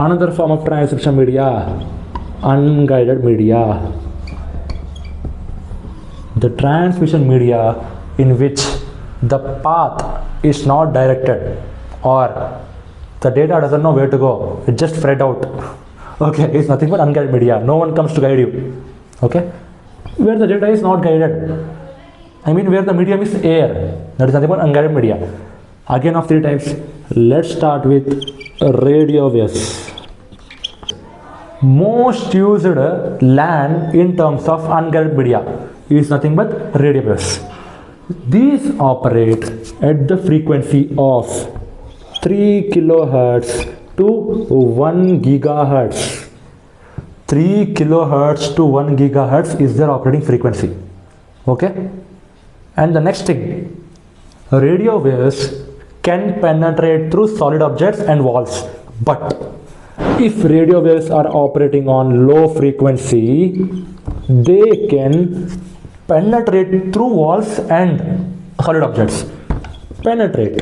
Another form of transmission media, unguided media. The transmission media in which the path is not directed, or the data doesn't know where to go, it just spread out. Okay, it's nothing but unguided media. No one comes to guide you. Okay, where the data is not guided, I mean where the medium is air, that is nothing but unguided media. Again of three types. Let's start with radio waves. Most used LAN in terms of unguided media is nothing but radio waves. These operate at the frequency of 3 kilohertz to 1 gigahertz. 3 kilohertz to 1 gigahertz is their operating frequency. Okay? And the next thing, radio waves can penetrate through solid objects and walls. But if radio waves are operating on low frequency, they can penetrate through walls and solid objects. Penetrate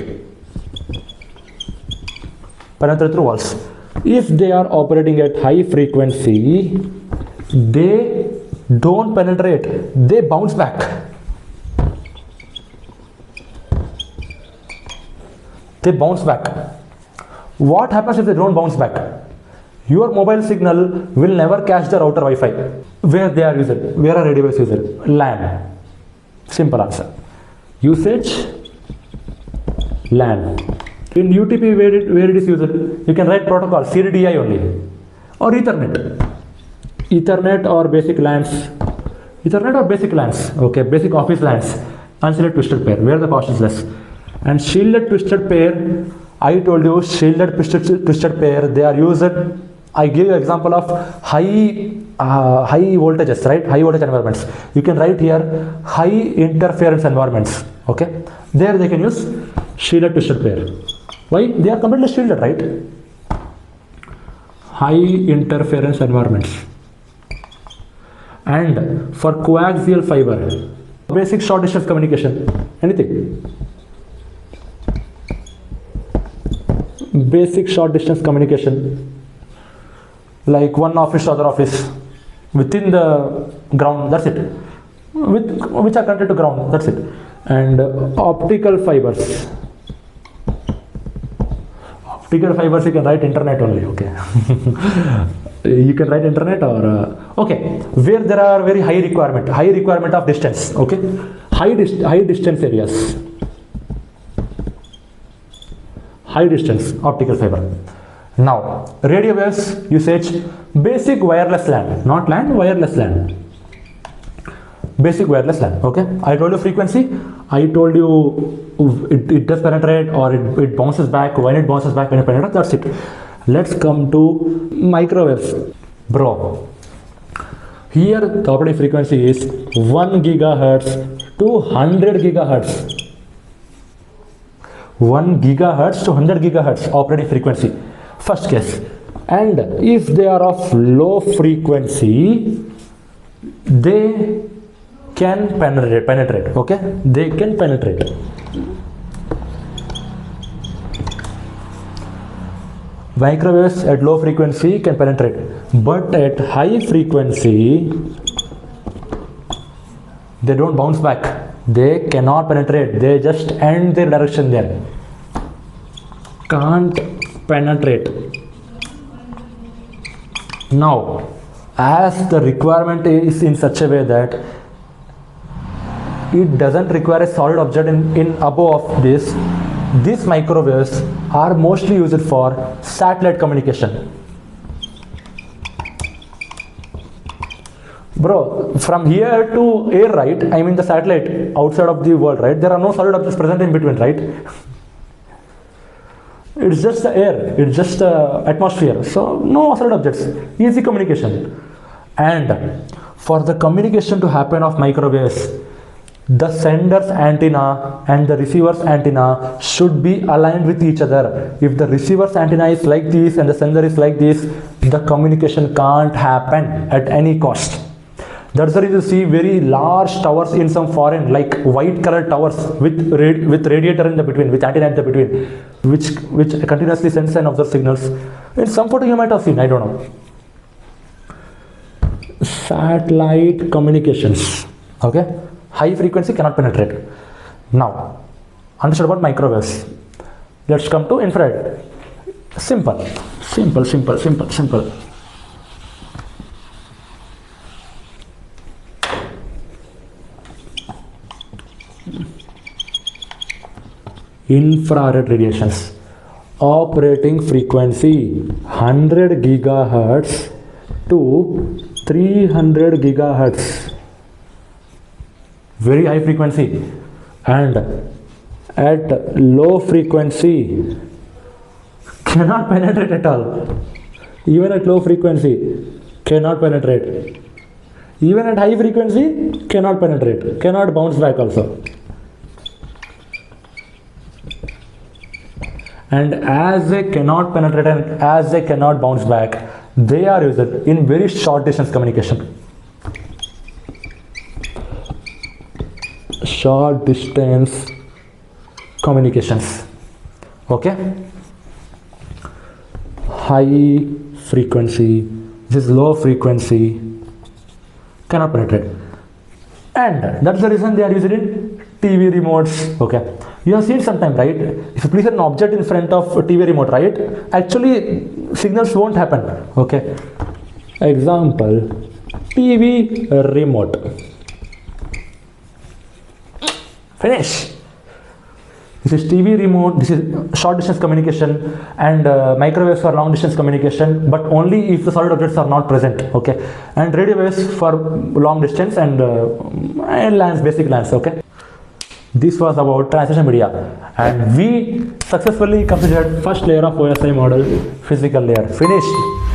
through walls. If they are operating at high frequency, they don't penetrate, they bounce back. They bounce back. What happens if they don't bounce back? Your mobile signal will never catch the router Wi-Fi. Where they are used? Where are radio waves used? LAN. Simple answer. Usage, LAN. In UTP, where it is used? You can write protocol CDDI only, or Ethernet. Ethernet or basic LANs. Ethernet or basic LANs. Okay, basic office LANs. Unshielded twisted pair, where the cost is less. And shielded twisted pair, I told you, shielded twisted pair, they are used. I give you example of high voltages, right? High voltage environments. You can write here high interference environments. Okay, there they can use shielded twisted pair. Why? They are completely shielded, right? High interference environments. And for coaxial fiber, basic short distance communication, anything. Basic short distance communication, like one office to other office within the ground, that's it, which are connected to ground, that's it. And optical fibers. Optical fibers, you can write internet only. Okay. You can write internet or okay, where there are very high requirement of distance. Okay, high distance areas. High distance optical fiber. Now, radio waves usage, basic wireless LAN, not LAN, wireless LAN. Basic wireless LAN. Okay, I told you frequency, I told you it does penetrate or it bounces back. When it bounces back, when it penetrates, that's it. Let's come to microwaves. Bro, here the operating frequency is 1 gigahertz to 100 gigahertz. 1 gigahertz to 100 gigahertz operating frequency, first case. And if they are of low frequency, they can penetrate. Okay, they can penetrate. Microwaves at low frequency can penetrate, but at high frequency they don't bounce back. They cannot penetrate, they just end their direction there. Can't penetrate. Now, as the requirement is in such a way that it doesn't require a solid object in above of this, these microwaves are mostly used for satellite communication. Bro, from here to air, right? I mean the satellite outside of the world, right? There are no solid objects present in between, right? It's just the air, it's just the atmosphere. So no solid objects, easy communication. And for the communication to happen of microwaves, the sender's antenna and the receiver's antenna should be aligned with each other. If the receiver's antenna is like this and the sender is like this, the communication can't happen at any cost. That's the reason you see very large towers in some foreign, like white colored towers with radiator in the between, with antenna in the between, which continuously sends and observes signals. In some photo you might have seen, I don't know. Satellite communications. Okay, high frequency cannot penetrate. Now, understood about microwaves. Let's come to infrared. Simple. Infrared radiations. Operating frequency 100 gigahertz to 300 gigahertz. Very high frequency. And at low frequency cannot penetrate at all. Even at low frequency cannot penetrate. Even at high frequency cannot penetrate. Cannot bounce back also. And as they cannot penetrate and as they cannot bounce back, they are used in very short distance communication. Short distance communications. Okay, high frequency, this is low frequency, cannot penetrate, and that's the reason they are used in TV remotes. Okay, you have seen sometime, right? If you place an object in front of a TV remote, right, actually signals won't happen. Okay, example, TV remote. Finish. This is TV remote, this is short distance communication, and microwaves for long distance communication, but only if the solid objects are not present. Okay, and radio waves for long distance and LANs, basic LANs. Okay, this was about transmission media, and we successfully completed first layer of OSI model, physical layer. Finished.